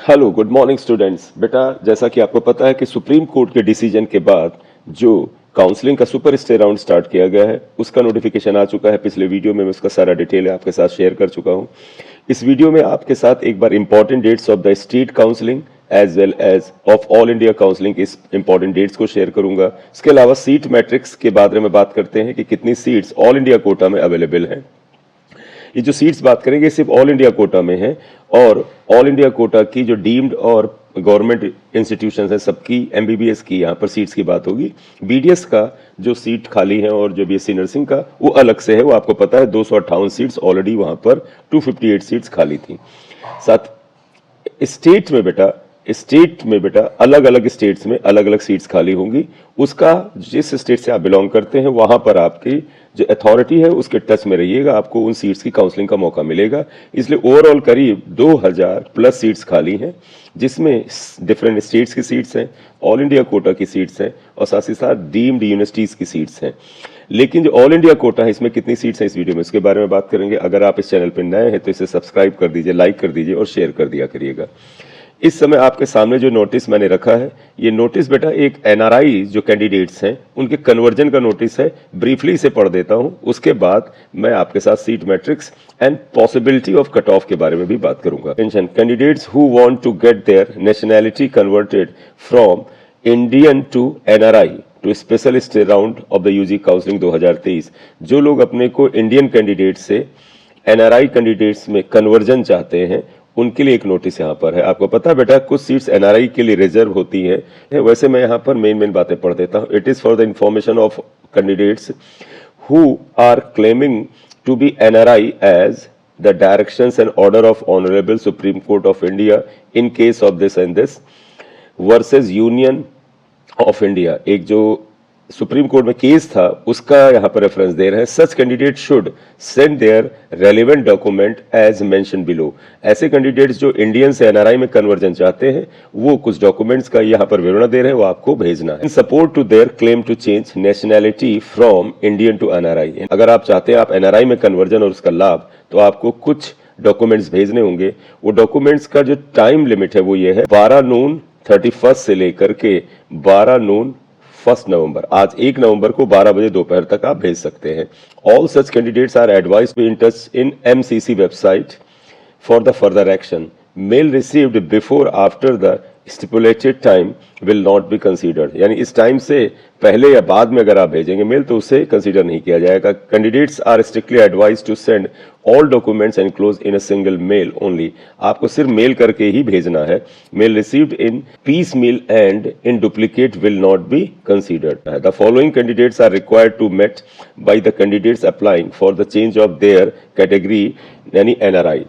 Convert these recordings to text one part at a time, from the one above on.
Hello good morning students. बेटा जैसा कि आपको पता है कि सुप्रीम कोर्ट के डिसीजन के बाद जो काउंसलिंग का सुपर स्टे राउंड स्टार्ट किया गया है उसका नोटिफिकेशन आ चुका है। पिछले वीडियो में मैं उसका सारा डिटेल आपके साथ शेयर कर चुका हूं। इस वीडियो में आपके साथ एक बार important dates of the state counselling as well as of all India counselling के इस इंपॉर्टेंट डेट्स को शेयर करूंगा। इसके अलावा सीट मैट्रिक्स के बारे में बात करते हैं कि कितनी सीट्स ऑल इंडिया कोटा में अवेलेबल हैं। ये जो सीट्स बात करेंगे सिर्फ ऑल इंडिया कोटा में है और ऑल इंडिया कोटा की जो डीम्ड और गवर्नमेंट इंस्टीट्यूशंस हैं सबकी एमबीबीएस की यहाँ पर सीट्स की बात होगी। बीडीएस का जो सीट खाली है और जो बीएससी नर्सिंग का वो अलग से है, वो आपको पता है 258 सीट्स ऑलरेडी वहां पर 258 सीट्स खाली थी। साथ स्टेट में बेटा अलग अलग स्टेट्स में अलग अलग सीट्स खाली होंगी। उसका जिस स्टेट से आप बिलोंग करते हैं वहां पर आपकी जो अथॉरिटी है उसके टच में रहिएगा, आपको उन सीट्स की काउंसलिंग का मौका मिलेगा। इसलिए ओवरऑल करीब 2000 प्लस सीट्स खाली हैं, जिसमें डिफरेंट स्टेट्स की सीट्स हैं, ऑल इंडिया कोटा की सीट्स हैं और साथ ही साथ डीम्ड यूनिवर्सिटीज की सीट्स हैं। लेकिन जो ऑल इंडिया कोटा है इसमें कितनी सीट्स हैं इस वीडियो में इसके बारे में बात करेंगे। अगर आप इस चैनल पर नए हैं तो इसे सब्सक्राइब कर दीजिए, लाइक कर दीजिए और शेयर कर दिया करिएगा। इस समय आपके सामने जो नोटिस मैंने रखा है, ये नोटिस बेटा एक एनआरआई जो कैंडिडेट्स हैं उनके कन्वर्जन का नोटिस है। ब्रीफली इसे पढ़ देता हूं, उसके बाद मैं आपके साथ seat matrix and possibility of cut off के बारे में भी बात करूंगा। Attention, candidates who want to get their nationality converted from Indian to NRI to special stay round of the UG counselling 2023। जो लोग अपने को इंडियन कैंडिडेट से एनआरआई कैंडिडेट्स में कन्वर्जन चाहते हैं उनके लिए एक नोटिस यहाँ पर है। आपको पता है बेटा कुछ सीट्स एनआरआई के लिए रिजर्व होती हैं। वैसे मैं यहाँ पर मेन बातें पढ़ देता हूँ। It is for the information of candidates who are claiming to be NRI as the directions and order of honourable supreme Court of India in case of this and this versus Union of India. एक जो supreme court में case था उसका यहाँ पर reference दे रहे हैं। Such candidate should send their relevant document as mention below. ऐसे कैंडिडेट्स जो इंडियन से एनआरआई में कन्वर्जन चाहते हैं वो कुछ डॉक्यूमेंट्स का यहाँ पर विवरण दे रहे हैं, वो आपको भेजना है। In support to their claim to change nationality from Indian to NRI. अगर आप चाहते हैं आप एनआरआई में कन्वर्जन और उसका लाभ, तो आपको कुछ डॉक्यूमेंट्स भेजने होंगे। वो डॉक्यूमेंट्स का जो टाइम लिमिट है वो ये है 12 नून 31 से लेकर के 12 नून 1 नवंबर। आज 1 नवंबर को 12 बजे दोपहर तक आप भेज सकते हैं। All such candidates are advised to in touch in MCC website for the further action. Mail received before after the stipulated time will not be considered. यानी इस टाइम से पहले या बाद में अगर आप भेजेंगे मेल तो उसे कंसीडर नहीं किया जाएगा। Candidates are strictly advised to send all documents enclosed in a single mail only. आपको सिर्फ मेल करके ही भेजना है। Mail received in piecemeal and in duplicate will not be considered. The following candidates are required to met by the candidates applying for the change of their category यानी NRI.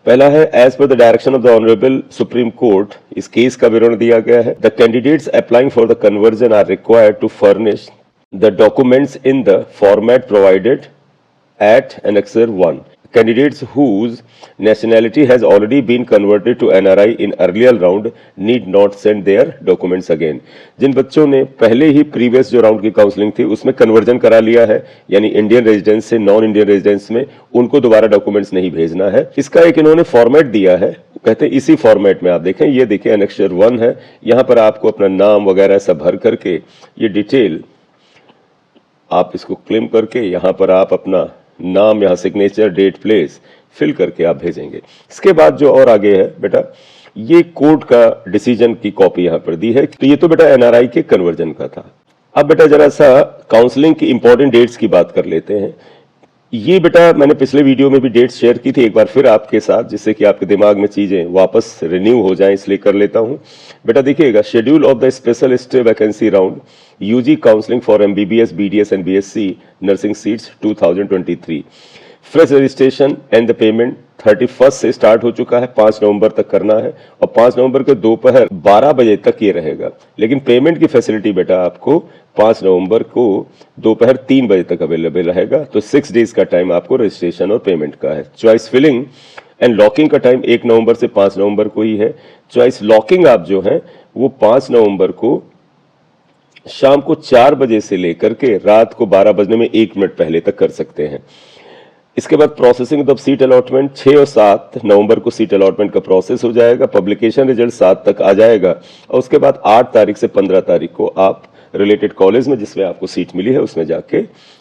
पहला है as per the direction of the honourable supreme court. इस case का विवरण दिया गया है। The candidates applying for the conversion are required to furnish the documents in the format provided at Annexure 1. Candidates whose nationality has already been converted to NRI in earlier round need not send their documents again. जिन बच्चों ने पहले ही previous जो round की counselling थी उसमें conversion करा लिया है यानी इंडियन रेजिडेंस से नॉन इंडियन रेजिडेंस में, उनको दोबारा डॉक्यूमेंट्स नहीं भेजना है। इसका एक इन्होंने फॉर्मेट दिया है, कहते हैं इसी फॉर्मेट में आप देखें, ये देखिए Annexure 1 है। यहाँ पर आपको अपना नाम वगैरह सब भर करके ये डिटेल आप इसको क्लेम करके यहाँ पर आप अपना नाम, यहाँ सिग्नेचर, डेट, प्लेस फिल करके आप भेजेंगे। इसके बाद जो और आगे है बेटा, ये कोर्ट का डिसीजन की कॉपी यहाँ पर दी है। तो ये तो बेटा एनआरआई के कन्वर्जन का था। अब बेटा जरा सा काउंसलिंग की इंपॉर्टेंट डेट्स की बात कर लेते हैं। ये बेटा मैंने पिछले वीडियो में भी डेट्स शेयर की थी एक बार फिर आपके साथ, जिससे कि आपके दिमाग में चीजें वापस रिन्यू हो जाएं, इसलिए कर लेता हूं। बेटा देखिएगा, schedule of the special stay vacancy round UG counselling for MBBS, BDS and BSc nursing seats 2023। Fresh registration and the payment 31 से स्टार्ट हो चुका है, 5 नवंबर तक करना है और 5 नवंबर के दोपहर 12 बजे तक ये रहेगा। लेकिन पेमेंट की फैसिलिटी बेटा आपको 5 नवंबर को दोपहर 3 बजे तक अवेलेबल रहेगा। तो 6 डेज का टाइम आपको रजिस्ट्रेशन और पेमेंट का है। चॉइस फिलिंग एंड लॉकिंग का टाइम 1 नवंबर से 5 नवंबर को ही है। चॉइस लॉकिंग आप जो है वो 5 नवंबर को शाम को 4 बजे से लेकर के रात को 12 बजने में 1 मिनट पहले तक कर सकते हैं। इसके बाद प्रोसेसिंग ऑफ सीट अलॉटमेंट 6 और 7 नवंबर को सीट अलॉटमेंट का प्रोसेस हो जाएगा। पब्लिकेशन रिजल्ट 7 तक आ जाएगा और उसके बाद 8 तारीख से 15 तारीख को आप रिलेटेड कॉलेज में जिसमें आपको सीट मिली है उसमें जाके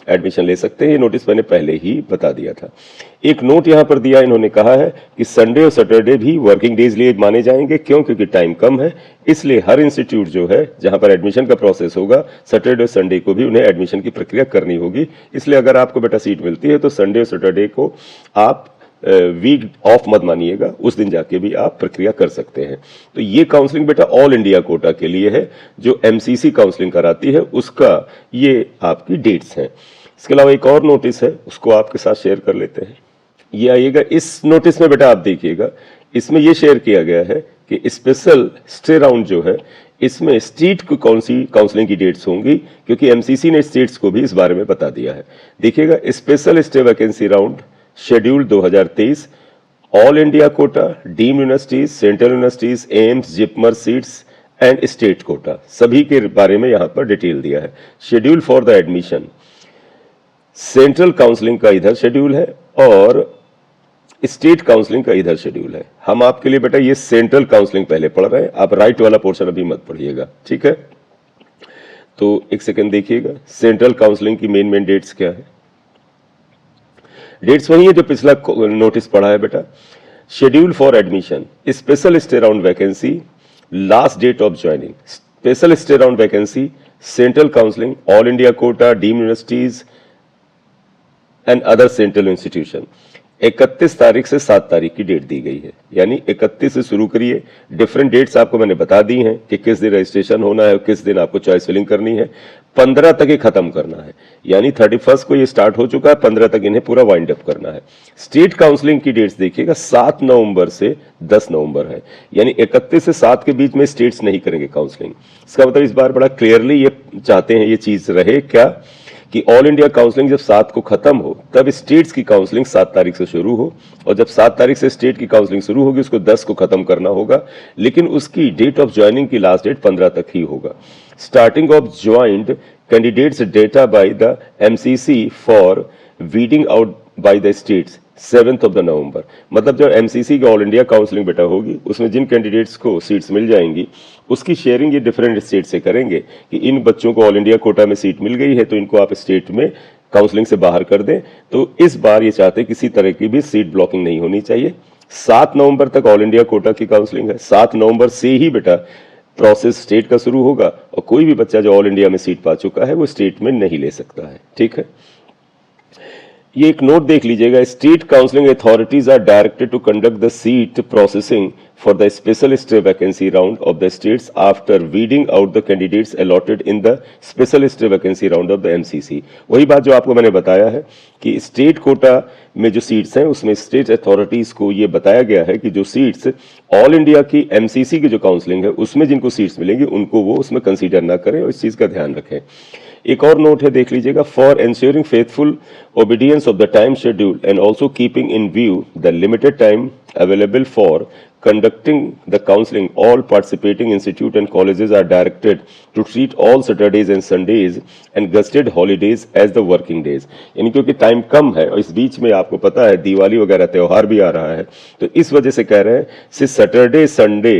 एडमिशन ले सकते हैं। ये नोटिस मैंने पहले ही बता दिया था। एक नोट यहाँ पर दिया, इन्होंने कहा है कि संडे और सैटरडे भी वर्किंग डेज लिए माने जाएंगे। क्यों? क्योंकि टाइम कम है, इसलिए हर इंस्टीट्यूट जो है जहां पर एडमिशन का प्रोसेस होगा सैटरडे और संडे को भी उन्हें एडमिशन की प्रक्रिया करनी होगी। इसलिए अगर आपको बेटा सीट मिलती है तो संडे और सैटरडे को आप वीक ऑफ मत मानिएगा, उस दिन जाके भी आप प्रक्रिया कर सकते हैं। तो ये काउंसलिंग बेटा ऑल इंडिया कोटा के लिए है। जो एमसीसी काउंसलिंग कराती है उसका ये आपकी डेट्स हैं। इसके अलावा एक और नोटिस है, उसको आपके साथ शेयर कर लेते हैं। ये आइएगा, इस नोटिस में बेटा आप देखिएगा, इसमें ये शेयर किया गया है कि स्पेशल स्टे राउंड जो है इसमें स्टेट को कौन सी काउंसलिंग की डेट्स होंगी, क्योंकि एमसीसी ने स्टेट्स को भी इस बारे में बता दिया है। देखिएगा, special stay vacancy round schedule 2023 all India quota, deemed universities, central universities, AIIMS, JIPMER seats and state quota, सभी के बारे में यहां पर डिटेल दिया है। Schedule for the admission, central counselling का इधर शेड्यूल है और स्टेट काउंसलिंग का इधर शेड्यूल है। हम आपके लिए बेटा ये सेंट्रल काउंसलिंग पहले पढ़ रहे हैं, आप राइट वाला पोर्शन अभी मत पढ़िएगा, ठीक है? तो एक सेकंड देखिएगा, सेंट्रल काउंसलिंग की मेन डेट्स क्या है। डेट्स वही है जो पिछला नोटिस पढ़ा है बेटा। Schedule for admission, special stay round vacancy, last date of joining, special stay round vacancy, central counselling, all India quota, deemed universities and other central institution. 31 तारीख से 7 तारीख की डेट दी गई है, यानी 31 से शुरू करिए। डिफरेंट डेट्स आपको मैंने बता दी हैं कि किस दिन रजिस्ट्रेशन होना है, किस दिन आपको चॉइस फिलिंग करनी है। 15 तक ये खत्म करना है, यानी 31 को ये स्टार्ट हो चुका है, 15 तक इन्हें पूरा वाइंड अप करना है। स्टेट काउंसलिंग की डेट्स देखिएगा, 7 नवंबर से 10 नवंबर है, यानी 31 से 7 के बीच में स्टेट्स नहीं करेंगे काउंसलिंग। इसका मतलब इस बार बड़ा क्लियरली ये चाहते हैं ये चीज रहे क्या कि ऑल इंडिया काउंसलिंग जब 7 को खत्म हो तब स्टेट्स की काउंसलिंग 7 तारीख से शुरू हो, और जब 7 तारीख से स्टेट की काउंसलिंग शुरू होगी उसको 10 को खत्म करना होगा, लेकिन उसकी डेट ऑफ ज्वाइनिंग की लास्ट डेट 15 तक ही होगा। Starting of joined candidates data by the MCC for weeding out by the states 7th of the नवंबर। मतलब जब एमसीसी की ऑल इंडिया काउंसलिंग बेटा होगी उसमें जिन कैंडिडेट्स को सीट्स मिल जाएंगी उसकी शेयरिंग ये डिफरेंट स्टेट से करेंगे कि इन बच्चों को ऑल इंडिया कोटा में सीट मिल गई है तो इनको आप स्टेट में काउंसलिंग से बाहर कर दें। तो इस बार ये चाहते किसी तरह की भी सीट ब्लॉकिंग नहीं होनी चाहिए। 7 नवंबर तक ऑल इंडिया कोटा की काउंसलिंग है, 7 नवंबर से ही बेटा प्रोसेस स्टेट का शुरू होगा और कोई भी बच्चा जो ऑल इंडिया में सीट पा चुका है वो स्टेट में नहीं ले सकता है, ठीक है? ये एक नोट देख लीजिएगा, state counselling authorities are directed to conduct the seat processing for the special stay vacancy round of the states after weeding out the candidates allotted in the special stay vacancy round of the MCC. वही बात जो आपको मैंने बताया है कि state quota में जो सीट्स हैं उसमें स्टेट अथॉरिटीज को ये बताया गया है कि जो सीट्स ऑल इंडिया की एमसीसी की जो काउंसलिंग है उसमें जिनको सीट्स मिलेंगी उनको वो उसमें कंसीडर ना करें और इस चीज का ध्यान रखें। एक और नोट है, देख लीजिएगा, for ensuring faithful obedience of the time schedule and also keeping in view the limited time available for conducting the counseling, all participating institute and colleges are directed to treat all Saturdays and Sundays and gazetted holidays as the working days। यानी क्योंकि time कम है और इस बीच में आपको पता है दिवाली वगैरह त्योहार भी आ रहा है, तो इस वजह से कह रहे हैं सिर्फ सैटरडे संडे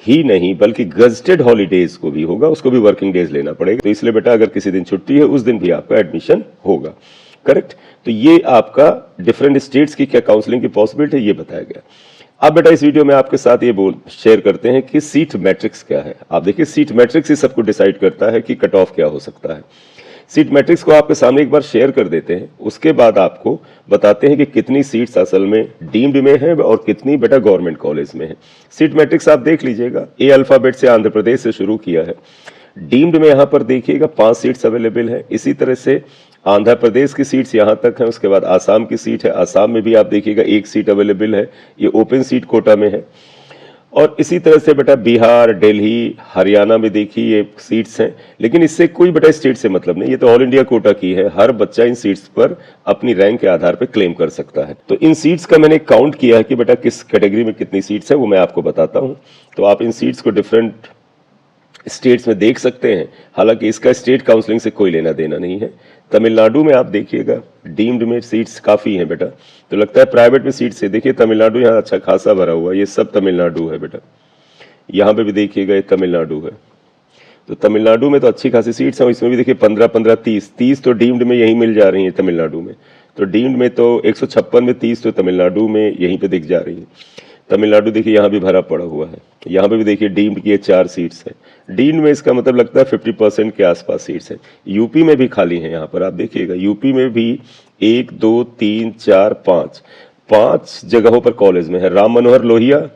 ही नहीं बल्कि गजटेड हॉलीडेज को भी होगा, उसको भी वर्किंग डेज लेना पड़ेगा। तो इसलिए बेटा अगर किसी दिन छुट्टी है उस दिन भी आपका एडमिशन होगा, करेक्ट। तो ये आपका डिफरेंट स्टेट्स की क्या काउंसलिंग की पॉसिबिलिटी है ये बताया गया। अब बेटा इस वीडियो में आपके साथ ये शेयर करते हैं कि सीट मैट्रिक्स क्या है। आप देखिए सीट मैट्रिक्स ही सबको डिसाइड करता है कि कट ऑफ क्या हो सकता है। सीट मैट्रिक्स को आपके सामने एक बार शेयर कर देते हैं, उसके बाद आपको बताते हैं कि कितनी सीट्स असल में डीम्ड में है और कितनी बेटा गवर्नमेंट कॉलेज में है। सीट मैट्रिक्स आप देख लीजिएगा, ए अल्फाबेट से आंध्र प्रदेश से शुरू किया है। डीम्ड में यहां पर देखिएगा 5 सीट्स अवेलेबल है। इसी तरह से आंध्र प्रदेश की सीट्स यहां तक है, उसके बाद आसाम की सीट है, आसाम में भी आप देखिएगा 1 सीट अवेलेबल है, ये ओपन सीट कोटा में है। और इसी तरह से बेटा बिहार, दिल्ली, हरियाणा में देखिए ये सीट्स हैं, लेकिन इससे कोई बेटा स्टेट से मतलब नहीं, ये तो ऑल इंडिया कोटा की है। हर बच्चा इन सीट्स पर अपनी रैंक के आधार पर क्लेम कर सकता है। तो इन सीट्स का मैंने काउंट किया है कि बेटा किस कैटेगरी में कितनी सीट्स है, वो मैं आपको बताता हूं। तो आप इन सीट्स को डिफरेंट स्टेट्स में देख सकते हैं। हालांकि इसका स्टेट काउंसलिंग से कोई लेना देना नहीं है। तमिलनाडु में आप देखिएगा डीम्ड में सीट्स काफ़ी हैं बेटा, तो लगता है प्राइवेट में सीट्स है। देखिए तमिलनाडु यहाँ अच्छा खासा भरा हुआ है, ये सब तमिलनाडु है बेटा। यहाँ पे भी देखिएगा ये तमिलनाडु है, तो तमिलनाडु में तो अच्छी खासी सीट्स हैं। इसमें भी देखिए 15-15, 30 तो डीम्ड में यहीं मिल जा रही हैं तमिलनाडु में। तो डीम्ड में तो 156 में 30 तो तमिलनाडु में यहीं पे दिख जा रही है। तमिलनाडु देखिए यहाँ भी भरा पड़ा हुआ है। यहाँ पे भी देखिए डीम्ड की 4 सीट्स हैं। डीम्ड में इसका मतलब लगता है 50% के आसपास सीट्स हैं। यूपी में भी खाली हैं, यहाँ पर आप देखिएगा यूपी में भी 1 2 3 4 5 जगहों पर कॉलेज में है। राम मनोहर लोहिया,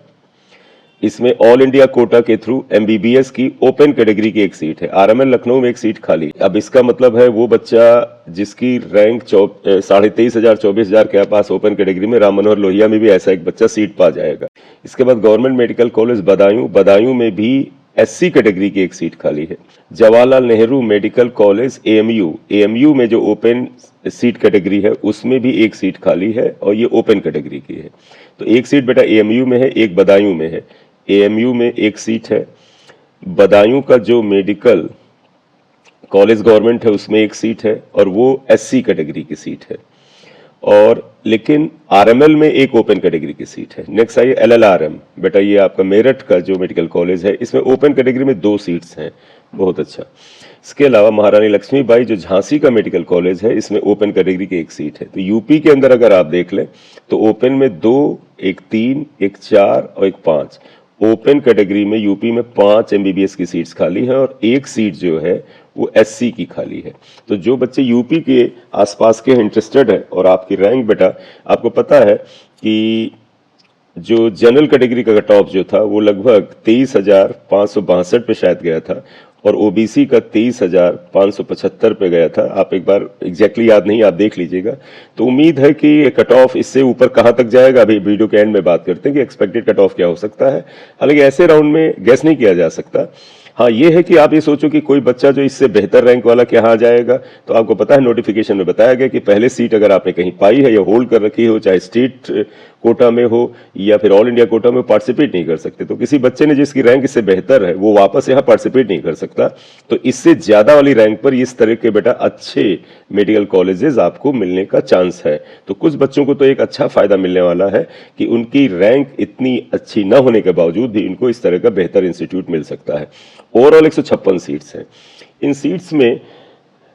इसमें ऑल इंडिया कोटा के थ्रू एमबीबीएस की ओपन कैटेगरी की एक सीट है। आरएमएल लखनऊ में एक सीट खाली। अब इसका मतलब है वो बच्चा जिसकी रैंक 23,500 24,000 के पास ओपन कैटेगरी में, राम मनोहर लोहिया में भी ऐसा एक बच्चा सीट पा जाएगा। इसके बाद गवर्नमेंट मेडिकल कॉलेज बदायूं में भी एससी कैटेगरी की एक सीट खाली है। Jawaharlal Nehru medical college AMU में जो ओपन सीट कैटेगरी है उसमें भी एक सीट खाली है और ये ओपन कैटेगरी की है। तो एक सीट बेटा एएमयू में है, एक बदायूं में है। एएमयू में एक सीट है, बदायूं का जो मेडिकल कॉलेज गवर्नमेंट है उसमें एक सीट है और वो एससी कैटेगरी की सीट है। और लेकिन आरएमएल में एक ओपन कैटेगरी की सीट है। नेक्स्ट आइए एलएलआरएम, बेटा ये आपका मेरठ का जो मेडिकल कॉलेज है इसमें ओपन कैटेगरी में 2 सीट्स हैं, बहुत अच्छा। इसके अलावा महारानी लक्ष्मीबाई जो झांसी का मेडिकल कॉलेज है इसमें ओपन कैटेगरी की एक सीट है। तो यूपी के अंदर अगर आप देख लें तो ओपन में 2, एक 3, एक 4 और एक 5। ओपन कैटेगरी में यूपी में 5 एमबीबीएस की सीट्स खाली हैं और एक सीट जो है वो एससी की खाली है। तो जो बच्चे यूपी के आसपास के इंटरेस्टेड है और आपकी रैंक बेटा आपको पता है कि जो जनरल कैटेगरी का कट ऑफ जो था वो लगभग 23,562 पे शायद गया था और ओबीसी का 23,575 पे गया था। आप एक बार एग्जैक्टली याद नहीं, आप देख लीजिएगा। तो उम्मीद है कि कट ऑफ इससे ऊपर कहां तक जाएगा अभी वीडियो के एंड में बात करते हैं कि एक्सपेक्टेड कट ऑफ क्या हो सकता है। हालांकि ऐसे राउंड में गैस नहीं किया जा सकता। हाँ ये है कि आप ये सोचो कि कोई बच्चा जो इससे बेहतर रैंक वाला क्या जाएगा, तो आपको पता है नोटिफिकेशन में बताया गया कि पहले सीट अगर आपने कहीं पाई है या होल्ड कर रखी हो, चाहे स्टेट कोटा में हो या फिर ऑल इंडिया कोटा में, पार्टिसिपेट नहीं कर सकते। तो किसी बच्चे ने जिसकी रैंक इससे बेहतर है वो वापस यहाँ पार्टिसिपेट नहीं कर सकता। तो इससे ज्यादा वाली रैंक पर इस तरह के बेटा अच्छे मेडिकल कॉलेजेस आपको मिलने का चांस है। तो कुछ बच्चों को तो एक अच्छा फायदा मिलने वाला है कि उनकी रैंक इतनी अच्छी न होने के बावजूद भी इनको इस तरह का बेहतर इंस्टीट्यूट मिल सकता है। ओवरऑल 156 सीट्स हैं। इन सीट्स में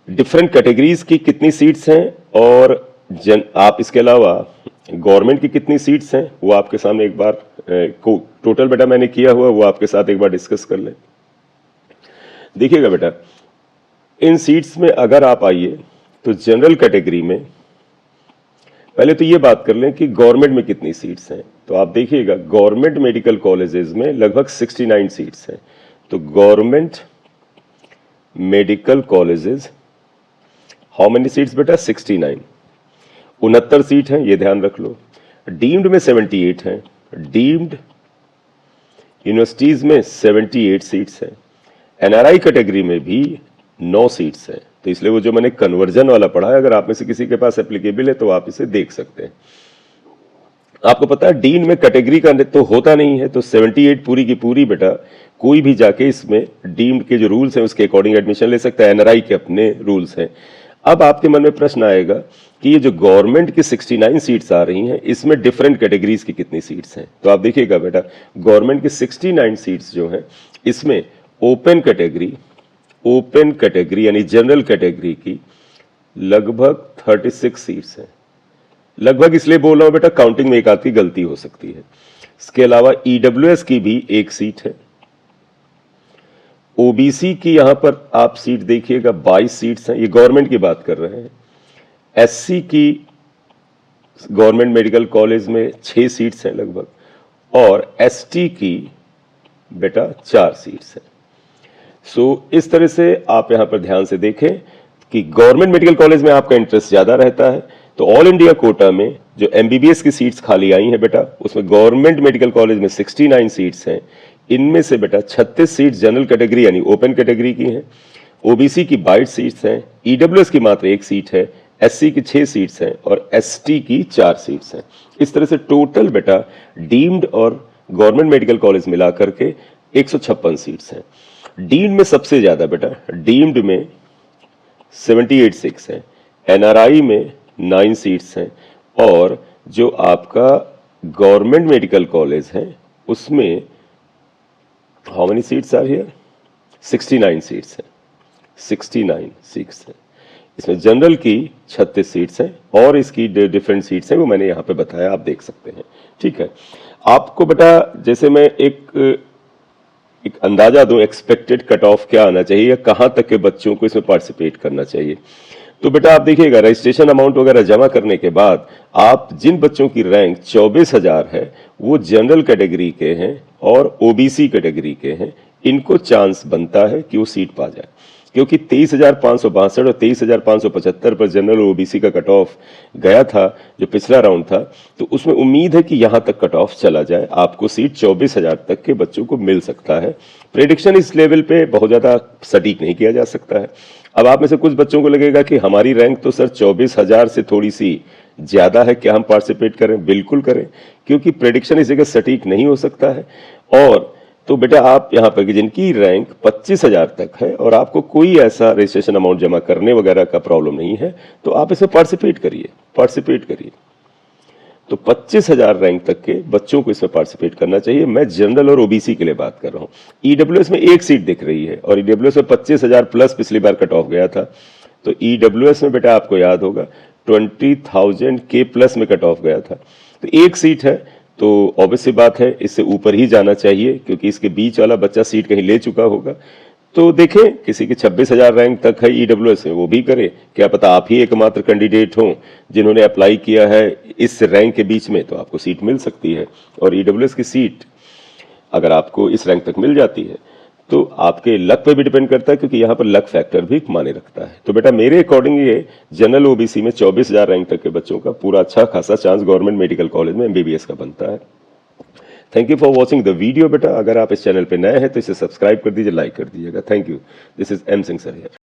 डिफरेंट कैटेगरीज की कितनी सीट्स हैं और आप इसके अलावा गवर्नमेंट की कितनी सीट्स हैं वो आपके सामने एक बार टोटल बेटा मैंने किया हुआ वो आपके साथ एक बार डिस्कस कर लें। देखिएगा बेटा इन सीट्स में अगर आप आइए तो जनरल कैटेगरी में पहले तो ये बात कर लें कि गवर्नमेंट में कितनी सीट्स हैं। तो आप देखिएगा गवर्नमेंट मेडिकल कॉलेजेस में लगभग 69 सीट्स हैं। तो government medical colleges how many seats बेटा 69, 69 सीट हैं, ये ध्यान रख लो। डीम्ड में 78 हैं, डीम्ड यूनिवर्सिटीज में 78 सीट्स हैं। एनआरआई कैटेगरी में भी 9 सीट्स हैं। तो इसलिए वो जो मैंने कन्वर्जन वाला पढ़ा है, अगर आप में से किसी के पास एप्लीकेबल है तो आप इसे देख सकते हैं। आपको पता है डीन में कैटेगरी का तो होता नहीं है, तो 78 पूरी की पूरी बेटा कोई भी जाके इसमें डीम्ड के जो रूल्स हैं उसके अकॉर्डिंग एडमिशन ले सकता है। एनआरआई के अपने रूल्स हैं। अब आपके मन में प्रश्न आएगा कि ये जो गवर्नमेंट की 69 सीट्स आ रही हैं इसमें डिफरेंट कैटेगरीज की कितनी सीट्स हैं। तो आप देखिएगा बेटा गवर्नमेंट की 69 सीट्स जो हैं इसमें ओपन कैटेगरी यानी जनरल कैटेगरी की लगभग 36 सीट्स हैं। लगभग इसलिए बोल रहा हूं बेटा काउंटिंग में एक आध की गलती हो सकती है। इसके अलावा ईडब्ल्यूएस की भी एक सीट है। ओबीसी की यहां पर आप सीट देखिएगा 22 सीट्स हैं, ये गवर्नमेंट की बात कर रहे हैं। एससी की गवर्नमेंट मेडिकल कॉलेज में 6 सीट्स हैं लगभग, और एसटी की बेटा 4 सीट्स हैं। सो इस तरह से आप यहां पर ध्यान से देखें कि गवर्नमेंट मेडिकल कॉलेज में आपका इंटरेस्ट ज्यादा रहता है तो ऑल इंडिया कोटा में जो एमबीबीएस की सीट्स खाली आई हैं बेटा उसमें गवर्नमेंट मेडिकल कॉलेज में 69 सीट्स हैं। इनमें से बेटा 36 सीट्स जनरल कैटेगरी यानी ओपन कैटेगरी की हैं। ओबीसी की 22 सीट्स हैं, ईडब्ल्यूएस की मात्र 1 सीट है, एससी की 6 सीट्स हैं और एसटी की 4 सीट्स हैं। इस तरह से टोटल बेटा डीम्ड और गवर्नमेंट मेडिकल कॉलेज मिला करके 156 सीट्स हैं। डीम्ड में सबसे ज्यादा बेटा डीम्ड में 78 सीट्स हैं, एनआरआई में 9 सीट्स हैं, और जो आपका गवर्नमेंट मेडिकल कॉलेज है उसमें how many seats are here, 69 seats हैं, 69 सीट्स हैं। इसमें जनरल की 36 सीट्स हैं और इसकी डिफरेंट सीट्स हैं, वो मैंने यहाँ पे बताया, आप देख सकते हैं। ठीक है, आपको बेटा जैसे मैं एक अंदाजा दूं एक्सपेक्टेड कट ऑफ क्या आना चाहिए या कहाँ तक के बच्चों को इसमें पार्टिसिपेट करना चाहिए, तो बेटा आप देखिएगा रजिस्ट्रेशन अमाउंट वगैरह जमा करने के बाद आप जिन बच्चों की रैंक 24,000 है वो जनरल कैटेगरी के हैं और ओबीसी कैटेगरी के हैं, इनको चांस बनता है कि वो सीट पा जाए, क्योंकि 23,562 और 23,575 पर जनरल और ओबीसी का कट ऑफ गया था जो पिछला राउंड था, तो उसमें उम्मीद है कि यहां तक कट ऑफ चला जाए, आपको सीट 24,000 तक के बच्चों को मिल सकता है। प्रेडिक्शन इस लेवल पे बहुत ज़्यादा सटीक नहीं किया जा सकता है। अब आप में से कुछ बच्चों को लगेगा कि हमारी रैंक तो सर 24,000 से थोड़ी सी ज़्यादा है, क्या हम पार्टिसिपेट करें? बिल्कुल करें, क्योंकि प्रेडिक्शन इस जगह सटीक नहीं हो सकता है। और तो बेटा आप यहाँ पर जिनकी रैंक 25,000 तक है और आपको कोई ऐसा रजिस्ट्रेशन अमाउंट जमा करने वगैरह का प्रॉब्लम नहीं है, तो आप इसमें पार्टिसिपेट करिए। तो 25,000 रैंक तक के बच्चों को इसमें पार्टिसिपेट करना चाहिए। मैं जनरल और ओबीसी के लिए बात कर रहा हूँ। ईडब्ल्यूएस में एक सीट दिख रही है और ईडब्ल्यूएस में 25,000 प्लस पिछली बार कट ऑफ गया था, तो ईडब्ल्यूएस में बेटा आपको याद होगा 20,000 के प्लस में कट ऑफ गया था, तो एक सीट है, तो ऑब्वियस सी बात है इससे ऊपर ही जाना चाहिए, क्योंकि इसके बीच वाला बच्चा सीट कहीं ले चुका होगा। तो देखें किसी की 26,000 रैंक तक है ईडब्ल्यूएस में, वो भी करे, क्या पता आप ही एकमात्र कैंडिडेट हों जिन्होंने अप्लाई किया है इस रैंक के बीच में, तो आपको सीट मिल सकती है। और ईडब्ल्यूएस की सीट अगर आपको इस रैंक तक मिल जाती है तो आपके लक पे भी डिपेंड करता है, क्योंकि यहाँ पर लक फैक्टर भी माने रखता है। तो बेटा मेरे अकॉर्डिंग ये जनरल ओबीसी में 24,000 रैंक तक के बच्चों का पूरा अच्छा खासा चांस गवर्नमेंट मेडिकल कॉलेज में एमबीबीएस का बनता है। Thank you for watching the video बेटा। अगर आप इस चैनल पे नए हैं तो इसे सब्सक्राइब कर दीजिए, लाइक कर दीजिएगा। Thank you. This is M Singh sir.